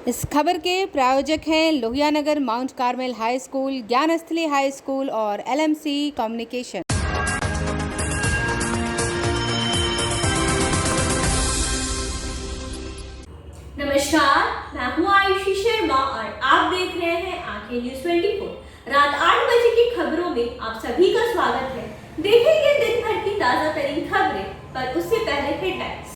इस खबर के प्रायोजक हैं Lohia Nagar Mount Carmel High School, Gyansthali High School और LMC कम्युनिकेशन। नमस्कार, मैं हूं आयुषी शर्मा और आप देख रहे हैं आंखें न्यूज 24। रात 8 बजे की खबरों में आप सभी का स्वागत है। देखेंगे दिन भर की ताजा तरीन खबरें, पर उससे पहले हेडलाइंस।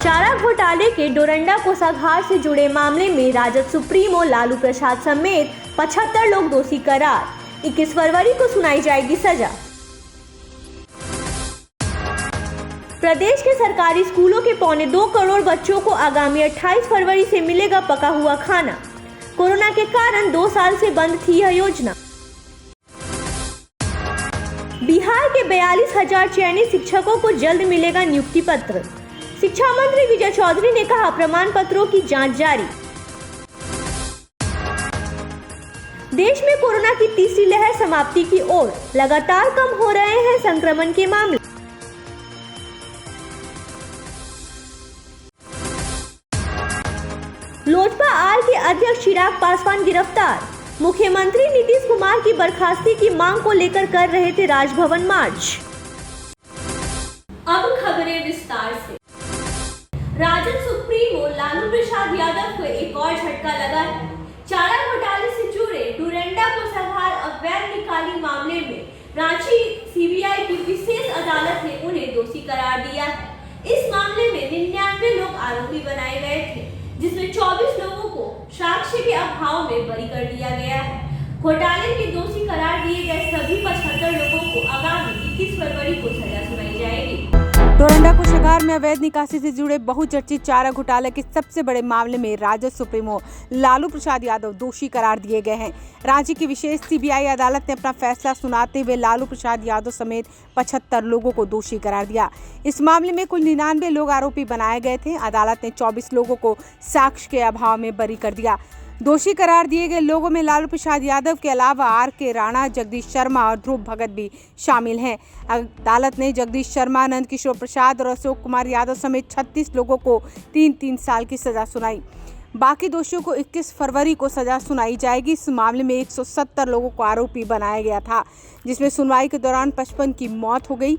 चारा घोटाले के डोरंडा कोषागार से जुड़े मामले में राजद सुप्रीमो लालू प्रसाद समेत 75 लोग दोषी करार। 21 फरवरी को सुनाई जाएगी सजा। प्रदेश के सरकारी स्कूलों के 2.25 करोड़ बच्चों को आगामी 28 फरवरी से मिलेगा पका हुआ खाना। कोरोना के कारण 2 साल से बंद थी यह योजना। बिहार के 42,000 चयनित शिक्षकों को जल्द मिलेगा नियुक्ति पत्र। शिक्षा मंत्री विजय चौधरी ने कहा, प्रमाण पत्रों की जांच जारी। देश में कोरोना की तीसरी लहर समाप्ति की ओर, लगातार कम हो रहे हैं संक्रमण के मामले। लोजपा आर के अध्यक्ष चिराग पासवान गिरफ्तार। मुख्यमंत्री नीतीश कुमार की बर्खास्ती की मांग को लेकर कर रहे थे राजभवन मार्च। अब खबरें विस्तार से। राजद सुप्रीमो लालू प्रसाद यादव को एक और झटका लगा है। चारा घोटाले से जुड़े डोरंडा कोषागार अवैध निकाली मामले में रांची CBI की विशेष अदालत ने उन्हें दोषी करार दिया है। इस मामले में 99 लोग आरोपी बनाए गए थे, जिसमें 24 लोगों को साक्ष्य के अभाव में बरी कर दिया गया है। घोटाले के दोषी करार दिए गए सभी 75 लोगों को आगामी 21 फरवरी को सजा सुनाई जाएगी। डोरंडा कोषागार में अवैध निकासी से जुड़े बहुचर्चित चारा घोटाले के सबसे बड़े मामले में राजद सुप्रीमो लालू प्रसाद यादव दोषी करार दिए गए हैं। रांची की विशेष CBI अदालत ने अपना फैसला सुनाते हुए लालू प्रसाद यादव समेत 75 लोगों को दोषी करार दिया। इस मामले में कुल 99 लोग आरोपी बनाए गए थे। अदालत ने 24 लोगों को साक्ष्य के अभाव में बरी कर दिया। दोषी करार दिए गए लोगों में लालू प्रसाद यादव के अलावा RK राणा, जगदीश शर्मा और ध्रुव भगत भी शामिल हैं। अदालत ने जगदीश शर्मा, नंद किशोर प्रसाद और अशोक कुमार यादव समेत 36 लोगों को 3-3 साल की सजा सुनाई। बाकी दोषियों को 21 फरवरी को सजा सुनाई जाएगी। इस मामले में 170 लोगों को आरोपी बनाया गया था, जिसमें सुनवाई के दौरान 55 की मौत हो गई।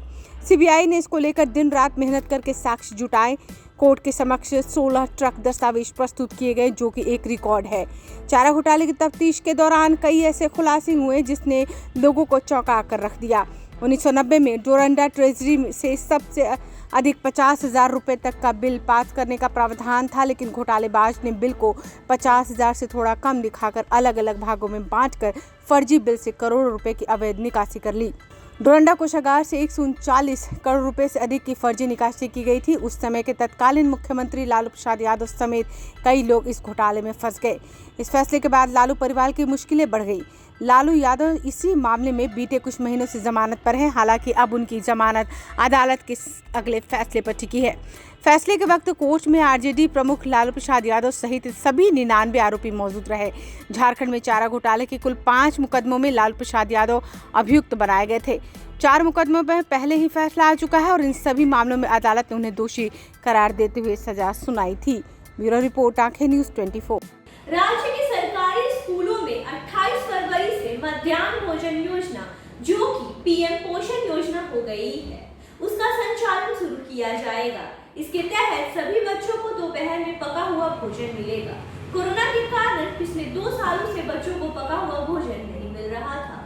CBI ने इसको लेकर दिन रात मेहनत करके साक्ष्य जुटाए। कोर्ट के समक्ष 16 ट्रक दस्तावेज प्रस्तुत किए गए, जो कि एक रिकॉर्ड है। चारा घोटाले की तफ्तीश के दौरान कई ऐसे खुलासे हुए जिसने लोगों को चौंका कर रख दिया। 1990 में डोरंडा ट्रेजरी से सबसे अधिक 50,000 रुपए तक का बिल पास करने का प्रावधान था, लेकिन घोटालेबाज ने बिल को 50,000 से थोड़ा कम दिखाकर अलग अलग भागों में बांटकर फर्जी बिल से करोड़ों रुपए की अवैध निकासी कर ली। डोरंडा कोषागार से 139 करोड़ रुपए से अधिक की फर्जी निकासी की गई थी। उस समय के तत्कालीन मुख्यमंत्री लालू प्रसाद यादव समेत कई लोग इस घोटाले में फंस गए। इस फैसले के बाद लालू परिवार की मुश्किलें बढ़ गई। लालू यादव इसी मामले में बीते कुछ महीनों से जमानत पर हैं। हालांकि अब उनकी जमानत अदालत के अगले फैसले पर टिकी है। फैसले के वक्त कोर्ट में RJD प्रमुख लालू प्रसाद यादव सहित सभी 99 आरोपी मौजूद रहे। झारखंड में चारा घोटाले के कुल 5 मुकदमों में लालू प्रसाद यादव अभियुक्त बनाए गए थे। 4 मुकदमों में पहले ही फैसला आ चुका है और इन सभी मामलों में अदालत ने उन्हें दोषी करार देते हुए सजा सुनाई थी। ब्यूरो रिपोर्ट, आंखें न्यूज 24। राज्य के सरकारी स्कूलों में 28 फरवरी से मध्याह्न भोजन योजना, जो कि PM पोषण योजना हो गई है, उसका संचालन शुरू किया जाएगा। इसके तहत सभी बच्चों को दोपहर में पका हुआ भोजन मिलेगा। कोरोना के कारण पिछले 2 सालों से बच्चों को पका हुआ भोजन नहीं मिल रहा था।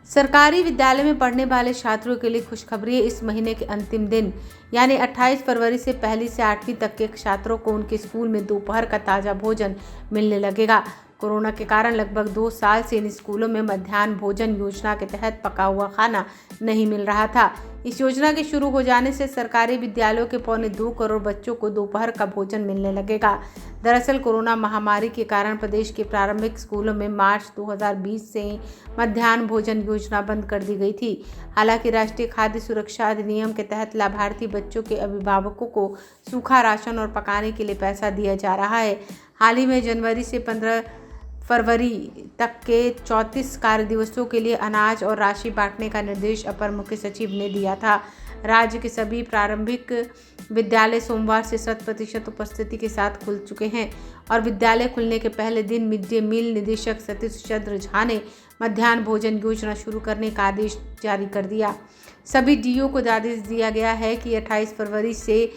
सरकारी विद्यालय में पढ़ने वाले छात्रों के लिए खुशखबरी है। इस महीने के अंतिम दिन यानी 28 फरवरी से 1 से 8वीं तक के छात्रों को उनके स्कूल में दोपहर का ताज़ा भोजन मिलने लगेगा। कोरोना के कारण लगभग 2 साल से इन स्कूलों में मध्याह्न भोजन योजना के तहत पका हुआ खाना नहीं मिल रहा था। इस योजना के शुरू हो जाने से सरकारी विद्यालयों के 2.25 करोड़ बच्चों को दोपहर का भोजन मिलने लगेगा। दरअसल कोरोना महामारी के कारण प्रदेश के प्रारंभिक स्कूलों में मार्च 2020 से ही मध्याह्न भोजन योजना बंद कर दी गई थी। हालांकि राष्ट्रीय खाद्य सुरक्षा अधिनियम के तहत लाभार्थी बच्चों के अभिभावकों को सूखा राशन और पकाने के लिए पैसा दिया जा रहा है। हाल ही में जनवरी से 15 फरवरी तक के 34 कार्य दिवसों के लिए अनाज और राशि बांटने का निर्देश अपर मुख्य सचिव ने दिया था। राज्य के सभी प्रारंभिक विद्यालय सोमवार से 100% उपस्थिति के साथ खुल चुके हैं और विद्यालय खुलने के पहले दिन मिड डे मील निदेशक सतीश चंद्र झा ने मध्याह्न भोजन योजना शुरू करने का आदेश जारी कर दिया। सभी डीओ को आदेश दिया गया है कि 28 फरवरी से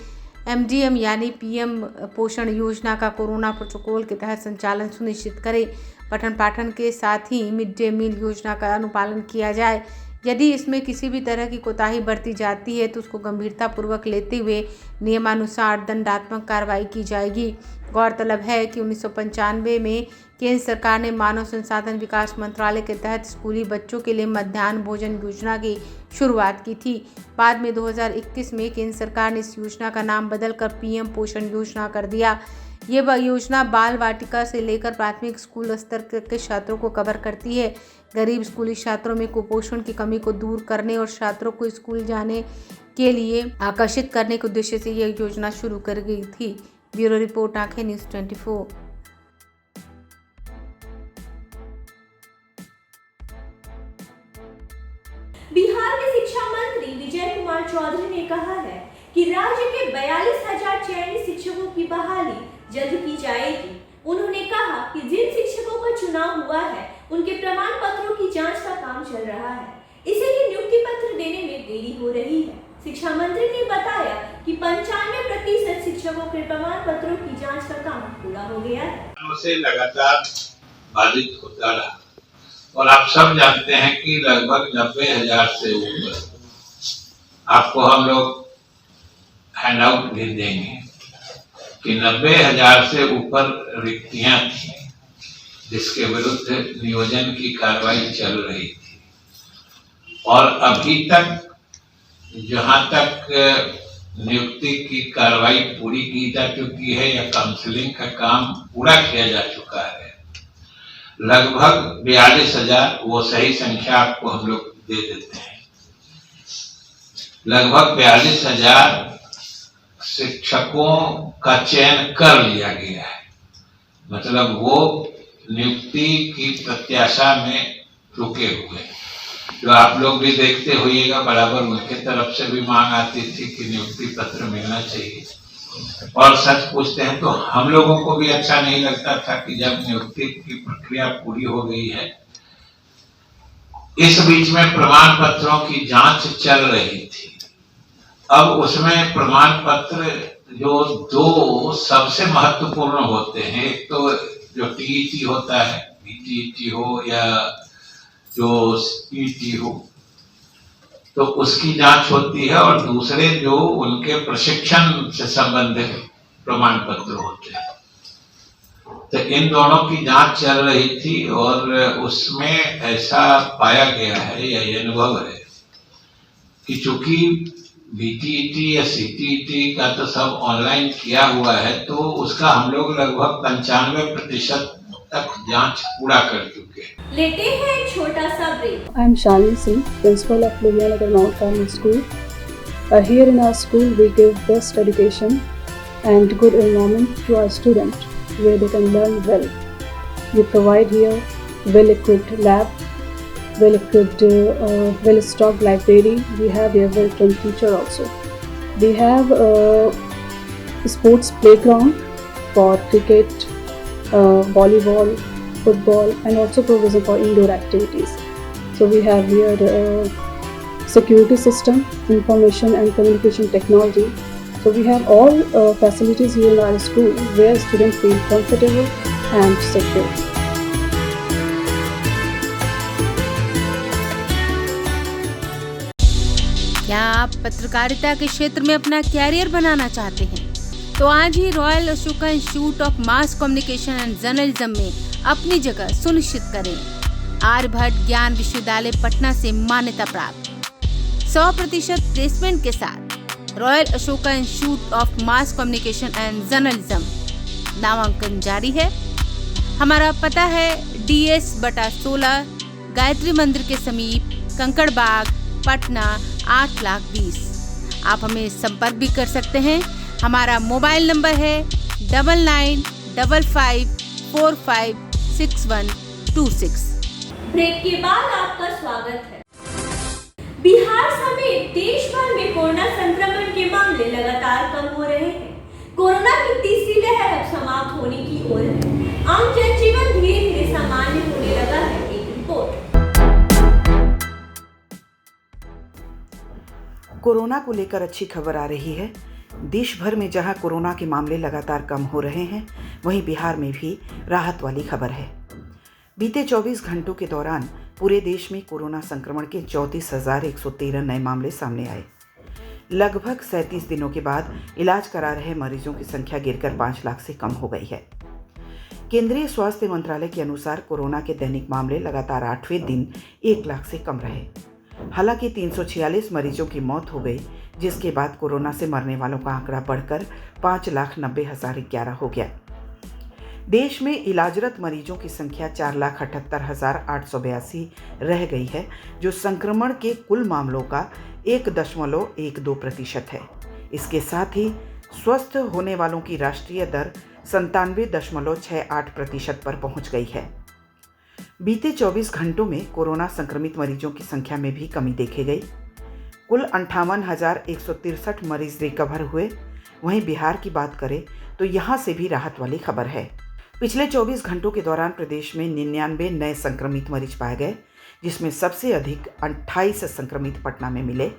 एमडीएम यानी पीएम पोषण योजना का कोरोना प्रोटोकॉल के तहत संचालन सुनिश्चित करें। पठन पाठन के साथ ही मिड डे मील योजना का अनुपालन किया जाए। यदि इसमें किसी भी तरह की कोताही बरती जाती है तो उसको गंभीरतापूर्वक लेते हुए नियमानुसार दंडात्मक कार्रवाई की जाएगी। गौरतलब है कि 1995 में केंद्र सरकार ने मानव संसाधन विकास मंत्रालय के तहत स्कूली बच्चों के लिए मध्याह्न भोजन योजना की शुरुआत की थी। बाद में 2021 में केंद्र सरकार ने इस योजना का नाम बदलकर पीएम पोषण योजना कर दिया। ये योजना बाल वाटिका से लेकर प्राथमिक स्कूल स्तर के छात्रों को कवर करती है। गरीब स्कूली छात्रों में कुपोषण की कमी को दूर करने और छात्रों को स्कूल जाने के लिए आकर्षित करने के उद्देश्य से यह योजना शुरू कर गई थी। ब्यूरो रिपोर्ट, आंखें न्यूज़ 24। बिहार के शिक्षा मंत्री विजय कुमार चौधरी ने कहा है कि राज्य के 42,000 चयनित शिक्षकों की बहाली जल्द की जाएगी। उन्होंने कहा कि जिन शिक्षकों का चुनाव हुआ है उनके प्रमाण पत्रों की जांच का काम चल रहा है, इसीलिए नियुक्ति पत्र देने में देरी हो रही है। शिक्षा मंत्री ने बताया कि 95% शिक्षकों के प्रमाण पत्रों की जांच का काम पूरा हो गया है। से लगातार बाधित होता रहा और आप सब जानते हैं कि लगभग 90,000 से ऊपर आपको हम लोग हैंडआउट भी देंगे कि 90,000 से ऊपर रिक्तियां थी जिसके विरुद्ध नियोजन की कार्रवाई चल रही थी और अभी तक जहां तक नियुक्ति की कार्रवाई पूरी की जा चुकी है या काउंसलिंग का काम पूरा किया जा चुका है, लगभग 42,000, वो सही संख्या आपको हम लोग दे देते हैं। लगभग 42,000 शिक्षकों का चयन कर लिया गया है, मतलब वो नियुक्ति की प्रत्याशा में रुके हुए। जो आप लोग भी देखते होइएगा, बराबर उनके तरफ से भी मांग आती थी कि नियुक्ति पत्र मिलना चाहिए और सच पूछते हैं तो हम लोगों को भी अच्छा नहीं लगता था कि जब नियुक्ति की प्रक्रिया पूरी हो गई है, इस बीच में प्रमाण पत्रों की जांच चल रही थी। अब उसमें प्रमाण पत्र जो दो सबसे महत्वपूर्ण होते हैं, एक तो जो टीईटी होता है, बीटीईटी हो या जो सीईटी हो, तो उसकी जांच होती है और दूसरे जो उनके प्रशिक्षण से संबंधित प्रमाण पत्र होते हैं। तो इन दोनों की जांच चल रही थी और उसमें ऐसा पाया गया है या ये अनुभव है कि चूंकि बीटीईटी या सीटीईटी का तो सब ऑनलाइन किया हुआ है, तो उसका हम लोग लगभग 95% तक जांच पूरा कर चुके हैं। लेते हैं एक छोटा सा break. I am Shalini Singh, principal of Ludhiana Mount Carmel School. Here in our school, we give best education and good environment to our students, where they can learn well. We provide here well-equipped lab, well-equipped, well-stocked library. We have here well-trained teacher also. We have a sports playground for cricket, volleyball, football, and also provision for indoor activities. So we have here security system, information and communication technology. So we have all facilities here in our school where students feel comfortable and secure. क्या आप पत्रकारिता के क्षेत्र में अपना career बनाना चाहते हैं? तो आज ही Royal Ashoka Institute of Mass Communication and Journalism में अपनी जगह सुनिश्चित करें। आर्यभट्ट ज्ञान विश्वविद्यालय पटना से मान्यता प्राप्त 100% प्लेसमेंट के साथ royal Ashoka Institute of Mass Communication and journalism नामांकन जारी है। हमारा पता है DS/16 गायत्री मंदिर के समीप, कंकड़ बाग, पटना 8,20,000। आप हमें संपर्क भी कर सकते हैं। हमारा मोबाइल नंबर है 9955456126। ब्रेक के बाद आपका स्वागत है। बिहार समेत देश भर में कोरोना संक्रमण के मामले लगातार कम हो रहे हैं। कोरोना की तीसरी लहर अब समाप्त होने की ओर है। आम जनजीवन धीरे धीरे सामान्य होने लगा है। एक रिपोर्ट। कोरोना को लेकर अच्छी खबर आ रही है। देश भर में जहां कोरोना के मामले लगातार कम हो रहे हैं, वहीं बिहार में भी राहत वाली खबर है। बीते 24 घंटों के दौरान पूरे देश में कोरोना संक्रमण के 34,113 नए मामले सामने आए। लगभग 37 दिनों के बाद इलाज करा रहे मरीजों की संख्या गिरकर 5 लाख से कम हो गई है। केंद्रीय स्वास्थ्य मंत्रालय के अनुसार कोरोना के दैनिक मामले लगातार 8वें दिन 1 लाख से कम रहे। हालांकि 346 मरीजों की मौत हो गई, जिसके बाद कोरोना से मरने वालों का आंकड़ा बढ़कर 5,90,011 हो गया। देश में इलाजरत मरीजों की संख्या 4,78,882 रह गई है, जो संक्रमण के कुल मामलों का 1.12% है। इसके साथ ही स्वस्थ होने वालों की राष्ट्रीय दर 97.68% पर पहुंच गई है। बीते 24 घंटों में कोरोना संक्रमित मरीजों की संख्या में भी कमी देखी गई। कुल 58,163 मरीज रिकवर हुए। वहीं बिहार की बात करें तो यहां से भी राहत वाली खबर है। पिछले 24 घंटों के दौरान प्रदेश में 99 नए संक्रमित मरीज पाए गए, जिसमें सबसे अधिक 28 संक्रमित पटना में मिले।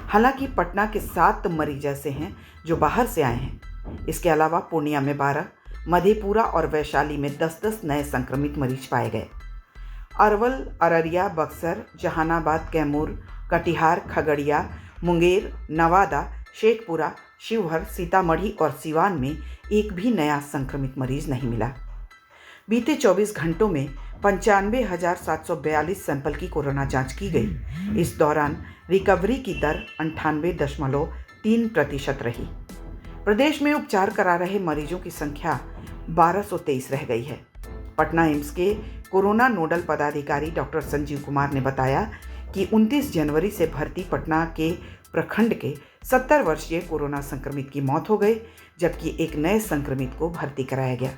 हालांकि पटना के 7 मरीज ऐसे हैं जो बाहर से आए हैं। इसके अलावा पूर्णिया में 12, मधेपुरा और वैशाली में 10-10 नए संक्रमित मरीज पाए गए। अरवल, अररिया, बक्सर, जहानाबाद, कैमूर, कटिहार, खगड़िया, मुंगेर, नवादा, शेखपुरा, शिवहर, सीतामढ़ी और सिवान में एक भी नया संक्रमित मरीज नहीं मिला। बीते 24 घंटों में 95,742 सैंपल की कोरोना जांच की गई। इस दौरान रिकवरी की दर 98.3% रही। प्रदेश में उपचार करा रहे मरीजों की संख्या 1223 रह गई है। पटना एम्स के कोरोना नोडल पदाधिकारी डॉक्टर संजीव कुमार ने बताया कि 29 जनवरी से भर्ती पटना के प्रखंड के 70 वर्षीय कोरोना संक्रमित की मौत हो गई, जबकि एक नए संक्रमित को भर्ती कराया गया।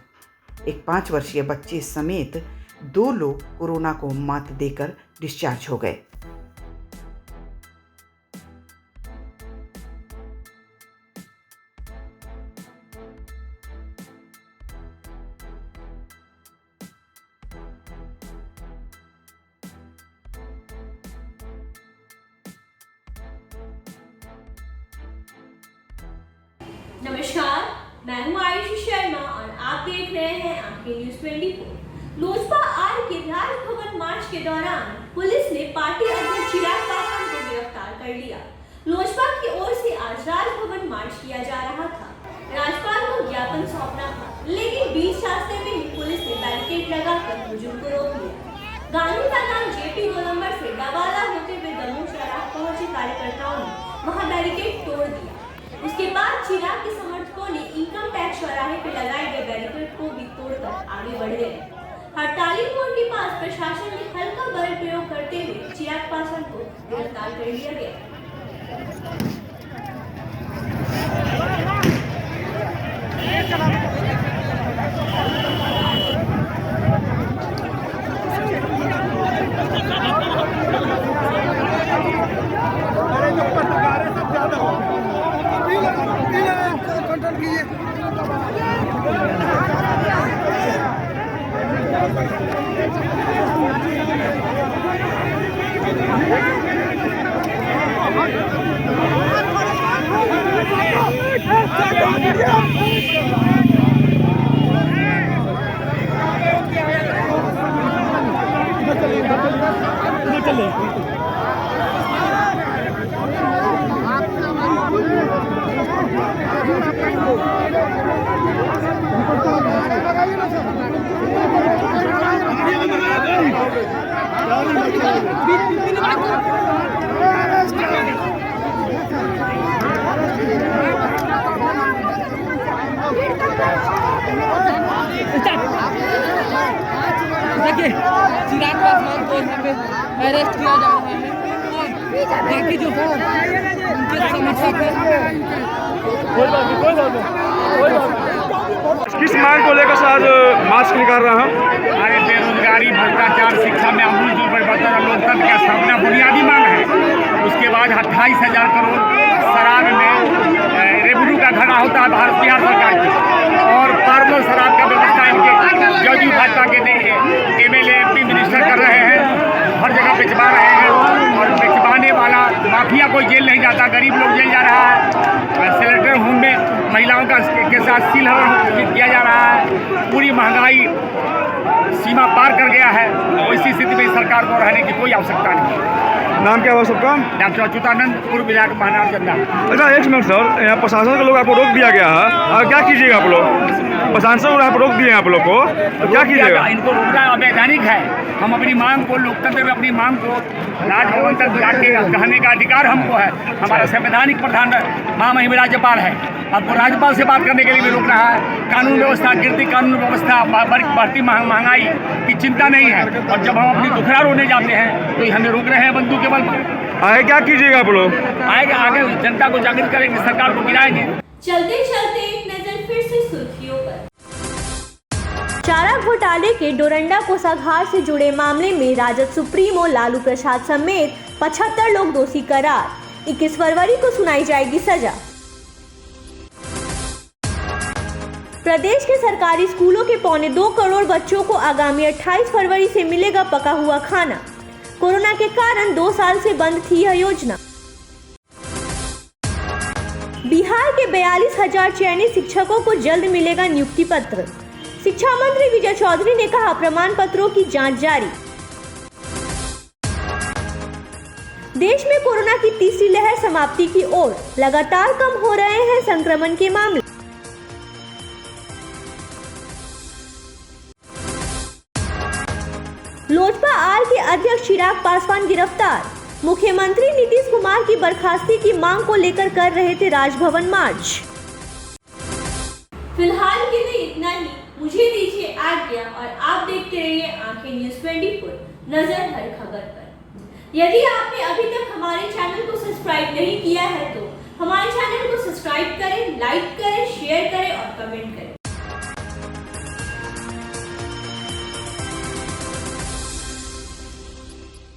एक 5 वर्षीय बच्चे समेत 2 लोग कोरोना को मात देकर डिस्चार्ज हो गए। नमस्कार, मैं हूं आयुषी शर्मा और आप देख रहे हैं आपके न्यूज 24। लोजपा आर के राजभवन मार्च के दौरान पुलिस ने पार्टी अध्यक्ष चिराग पासवान को गिरफ्तार कर लिया। लोजपा की ओर से आज राजभवन मार्च किया जा रहा था। राज्यपाल को ज्ञापन सौंपना था, लेकिन बीच रास्ते में ही पुलिस ने बैरिकेड लगाकर हुजूम को रोक लिया। गांधी मैदान जेपी गोलंबर से डबाला होते हुए दमोह चौराहा पहुंचे कार्यकर्ताओं ने वहां बैरिकेड तोड़ दिया। उसके बाद चिराग के समर्थकों ने इनकम टैक्स चौराहे पर लगाए गए बैरिकेड को भी तोड़कर आगे बढ़ गए। हड़ताली मोड़ के पास प्रशासन ने हल्का बल प्रयोग करते हुए चिराग पासवान को गिरफ्तार कर लिया गया। देखिए, चिराग पासवान को यहाँ पे अरेस्ट किया जा रहा है और बाकी जो उनके समर्थक हैं। किस मांग को लेकर आज मार्च निकाल रहा हूँ? हमारे बेरोजगारी, भ्रष्टाचार, शिक्षा में अमूल परिवर्तन और लोकतंत्र की स्थापना बुनियादी मांग है। उसके उसके बाद 28,000 करोड़ शराब में रेवेन्यू का घटा होता है भारत बिहार सरकार की, और पार्लर शराब का व्यवस्था इनके जदयू भाजपा के MLA MP मिनिस्टर कर रहे हैं, हर जगह बेचवा रहे हैं, और बेचवाने वाला माफिया कोई जेल नहीं जाता, गरीब लोग जेल जा रहा है। सेलेक्टर होम में महिलाओं का के साथ सील किया जा रहा है। पूरी महंगाई सीमा पार कर गया है, और इसी स्थिति में सरकार को रहने की कोई आवश्यकता नहीं। नाम क्या हुआ सबका? डॉक्टर अच्युतानंद, पूर्व विधायक महानार चंदा। अच्छा, एक मिनट सर, यहाँ प्रशासन के लोग आपको रोक दिया गया है, और क्या कीजिएगा आप लोग? प्रशासन को आप रोक दिए आप लोग को, तो क्या कीजिएगा? इनको रोकना अवैधानिक है। हम अपनी मांग को, लोकतंत्र में अपनी मांग को राजभवन तक जाके कहने का अधिकार हमको है। हमारा संवैधानिक प्रधान महामहिम राज्यपाल है, आपको राज्यपाल से बात करने के लिए भी रोक रहा है। कानून व्यवस्था, गिरती कानून व्यवस्था, बढ़ती महंगाई की चिंता नहीं है, और जब हम अपनी दुखड़ा रोने जाते हैं तो हमें रोक रहे हैं बंदूक के बल पर। आगे क्या कीजिएगा आप लोग? आगे जनता को जागृत करेंगे, सरकार को गिराएंगे। चलते चलते एक नजर फिर से सुर्खियों पर। चारा घोटाले के डोरंडा कोषागार से जुड़े मामले में राजद सुप्रीमो लालू प्रसाद समेत 75 लोग दोषी करार। 21 फरवरी को सुनाई जाएगी सजा। प्रदेश के सरकारी स्कूलों के 2.25 करोड़ बच्चों को आगामी 28 फरवरी से मिलेगा पका हुआ खाना। कोरोना के कारण 2 साल से बंद थी यह योजना। बिहार के 42,000 चयनित शिक्षकों को जल्द मिलेगा नियुक्ति पत्र। शिक्षा मंत्री विजय चौधरी ने कहा, प्रमाण पत्रों की जांच जारी। देश में कोरोना की तीसरी लहर समाप्ति की ओर, लगातार कम हो रहे हैं संक्रमण के मामले। लोजपा आर के अध्यक्ष चिराग पासवान गिरफ्तार। मुख्यमंत्री नीतीश कुमार की बर्खास्ती की मांग को लेकर कर रहे थे राजभवन मार्च। फिलहाल के लिए इतना ही। मुझे दीजिए आज्ञा, और आप देखते रहिए आंखें न्यूज़ 24, नजर हर खबर पर। यदि आपने अभी तक हमारे चैनल को सब्सक्राइब नहीं किया है तो हमारे चैनल को सब्सक्राइब करें, लाइक करें, शेयर करें और कमेंट करें।